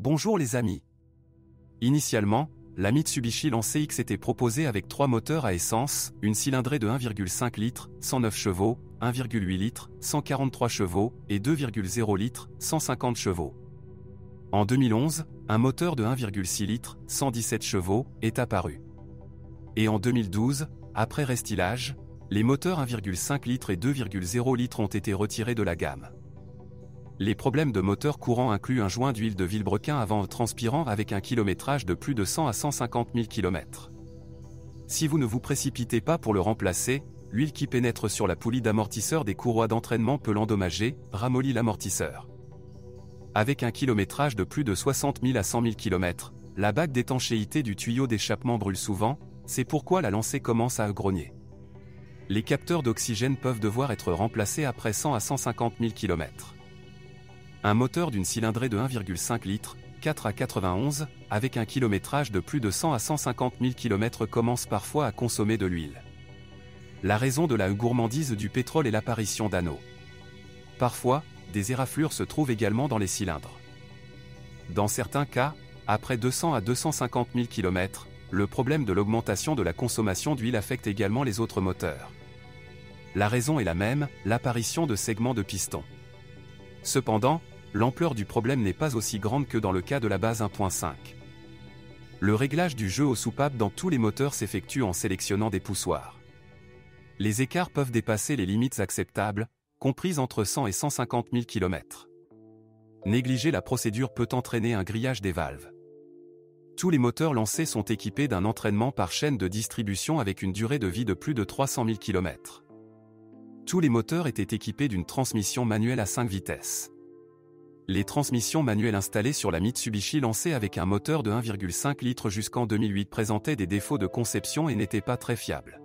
Bonjour les amis. Initialement, la Mitsubishi Lancer X était proposée avec 3 moteurs à essence, une cylindrée de 1,5 litres, 109 chevaux, 1,8 litres, 143 chevaux, et 2,0 litres, 150 chevaux. En 2011, un moteur de 1,6 litres, 117 chevaux, est apparu. Et en 2012, après restylage, les moteurs 1,5 litres et 2,0 litres ont été retirés de la gamme. Les problèmes de moteur courant incluent un joint d'huile de vilebrequin avant transpirant avec un kilométrage de plus de 100 à 150 000 km. Si vous ne vous précipitez pas pour le remplacer, l'huile qui pénètre sur la poulie d'amortisseur des courroies d'entraînement peut l'endommager, ramollit l'amortisseur. Avec un kilométrage de plus de 60 000 à 100 000 km, la bague d'étanchéité du tuyau d'échappement brûle souvent, c'est pourquoi la Lancée commence à grogner. Les capteurs d'oxygène peuvent devoir être remplacés après 100 à 150 000 km. Un moteur d'une cylindrée de 1,5 litres, 4 à 91, avec un kilométrage de plus de 100 à 150 000 km commence parfois à consommer de l'huile. La raison de la gourmandise du pétrole est l'apparition d'anneaux. Parfois, des éraflures se trouvent également dans les cylindres. Dans certains cas, après 200 à 250 000 km, le problème de l'augmentation de la consommation d'huile affecte également les autres moteurs. La raison est la même, l'apparition de segments de piston. Cependant, l'ampleur du problème n'est pas aussi grande que dans le cas de la base 1.5. Le réglage du jeu aux soupapes dans tous les moteurs s'effectue en sélectionnant des poussoirs. Les écarts peuvent dépasser les limites acceptables, comprises entre 100 et 150 000 km. Négliger la procédure peut entraîner un grillage des valves. Tous les moteurs lancés sont équipés d'un entraînement par chaîne de distribution avec une durée de vie de plus de 300 000 km. Tous les moteurs étaient équipés d'une transmission manuelle à 5 vitesses. Les transmissions manuelles installées sur la Mitsubishi Lancer avec un moteur de 1,5 litres jusqu'en 2008 présentaient des défauts de conception et n'étaient pas très fiables.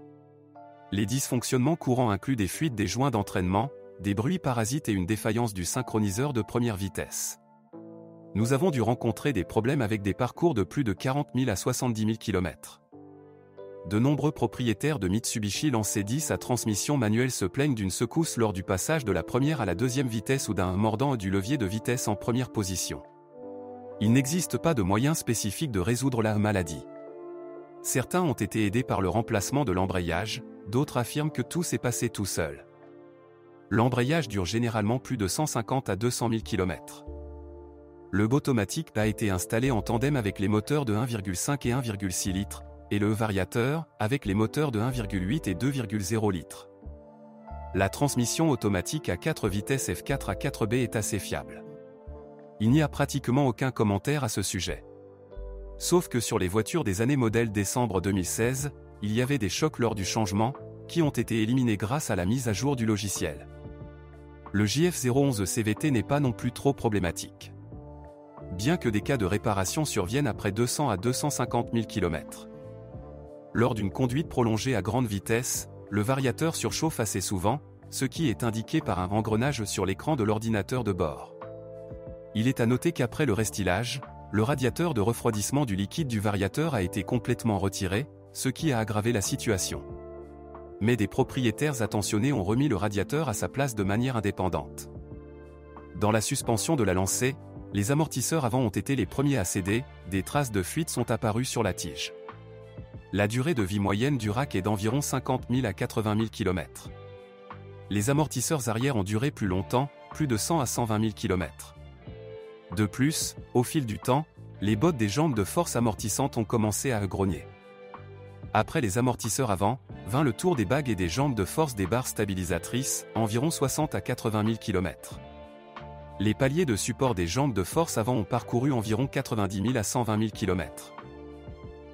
Les dysfonctionnements courants incluent des fuites des joints d'entraînement, des bruits parasites et une défaillance du synchroniseur de première vitesse. Nous avons dû rencontrer des problèmes avec des parcours de plus de 40 000 à 70 000 km. De nombreux propriétaires de Mitsubishi Lancer 10 à transmission manuelle se plaignent d'une secousse lors du passage de la première à la deuxième vitesse ou d'un mordant du levier de vitesse en première position. Il n'existe pas de moyen spécifique de résoudre la maladie. Certains ont été aidés par le remplacement de l'embrayage, d'autres affirment que tout s'est passé tout seul. L'embrayage dure généralement plus de 150 à 200 000 km. Le Botomatic a été installé en tandem avec les moteurs de 1,5 et 1,6 litres, et le variateur, avec les moteurs de 1,8 et 2,0 litres. La transmission automatique à 4 vitesses F4 à 4B est assez fiable. Il n'y a pratiquement aucun commentaire à ce sujet. Sauf que sur les voitures des années modèle décembre 2016, il y avait des chocs lors du changement, qui ont été éliminés grâce à la mise à jour du logiciel. Le JF011 CVT n'est pas non plus trop problématique. Bien que des cas de réparation surviennent après 200 à 250 000 km. Lors d'une conduite prolongée à grande vitesse, le variateur surchauffe assez souvent, ce qui est indiqué par un engrenage sur l'écran de l'ordinateur de bord. Il est à noter qu'après le restylage, le radiateur de refroidissement du liquide du variateur a été complètement retiré, ce qui a aggravé la situation. Mais des propriétaires attentionnés ont remis le radiateur à sa place de manière indépendante. Dans la suspension de la Lancée, les amortisseurs avant ont été les premiers à céder, des traces de fuite sont apparues sur la tige. La durée de vie moyenne du rack est d'environ 50 000 à 80 000 km. Les amortisseurs arrière ont duré plus longtemps, plus de 100 à 120 000 km. De plus, au fil du temps, les bottes des jambes de force amortissantes ont commencé à grogner. Après les amortisseurs avant, vint le tour des bagues et des jambes de force des barres stabilisatrices, environ 60 à 80 000 km. Les paliers de support des jambes de force avant ont parcouru environ 90 000 à 120 000 km.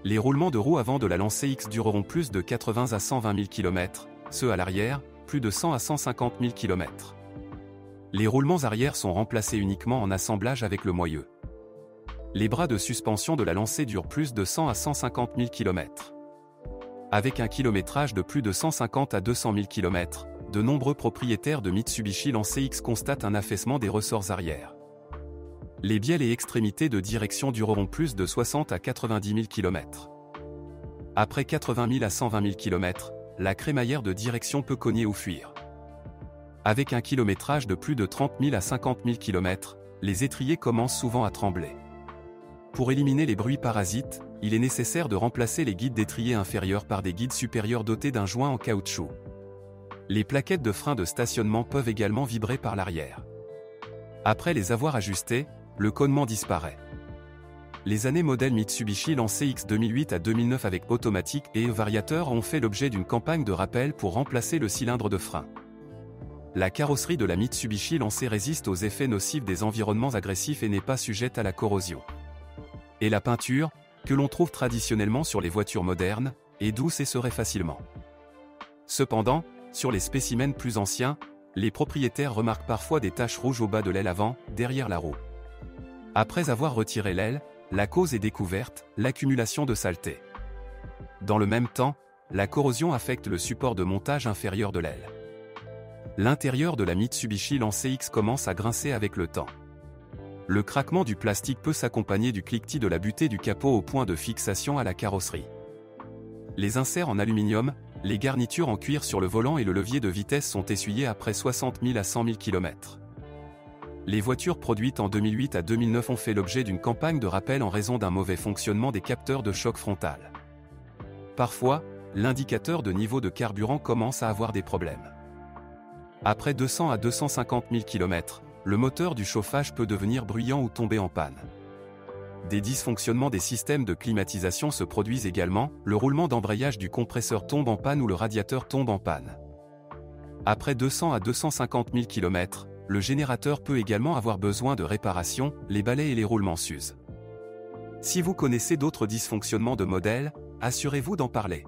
Les roulements de roues avant de la Lancer X dureront plus de 80 à 120 000 km, ceux à l'arrière, plus de 100 à 150 000 km. Les roulements arrière sont remplacés uniquement en assemblage avec le moyeu. Les bras de suspension de la Lancée durent plus de 100 à 150 000 km. Avec un kilométrage de plus de 150 à 200 000 km, de nombreux propriétaires de Mitsubishi Lancer X constatent un affaissement des ressorts arrière. Les bielles et extrémités de direction dureront plus de 60 à 90 000 km. Après 80 000 à 120 000 km, la crémaillère de direction peut cogner ou fuir. Avec un kilométrage de plus de 30 000 à 50 000 km, les étriers commencent souvent à trembler. Pour éliminer les bruits parasites, il est nécessaire de remplacer les guides d'étrier inférieurs par des guides supérieurs dotés d'un joint en caoutchouc. Les plaquettes de frein de stationnement peuvent également vibrer par l'arrière. Après les avoir ajustés, le connement disparaît. Les années modèle Mitsubishi lancés X 2008 à 2009 avec automatique et variateur ont fait l'objet d'une campagne de rappel pour remplacer le cylindre de frein. La carrosserie de la Mitsubishi lancée résiste aux effets nocifs des environnements agressifs et n'est pas sujette à la corrosion. Et la peinture, que l'on trouve traditionnellement sur les voitures modernes, est douce et se raie facilement. Cependant, sur les spécimens plus anciens, les propriétaires remarquent parfois des taches rouges au bas de l'aile avant, derrière la roue. Après avoir retiré l'aile, la cause est découverte, l'accumulation de saleté. Dans le même temps, la corrosion affecte le support de montage inférieur de l'aile. L'intérieur de la Mitsubishi lancée X commence à grincer avec le temps. Le craquement du plastique peut s'accompagner du cliquetis de la butée du capot au point de fixation à la carrosserie. Les inserts en aluminium, les garnitures en cuir sur le volant et le levier de vitesse sont essuyés après 60 000 à 100 000 km. Les voitures produites en 2008 à 2009 ont fait l'objet d'une campagne de rappel en raison d'un mauvais fonctionnement des capteurs de choc frontal. Parfois, l'indicateur de niveau de carburant commence à avoir des problèmes. Après 200 à 250 000 km, le moteur du chauffage peut devenir bruyant ou tomber en panne. Des dysfonctionnements des systèmes de climatisation se produisent également, le roulement d'embrayage du compresseur tombe en panne ou le radiateur tombe en panne. Après 200 à 250 000 km, le générateur peut également avoir besoin de réparation, les balais et les roulements s'usent. Si vous connaissez d'autres dysfonctionnements de modèle, assurez-vous d'en parler.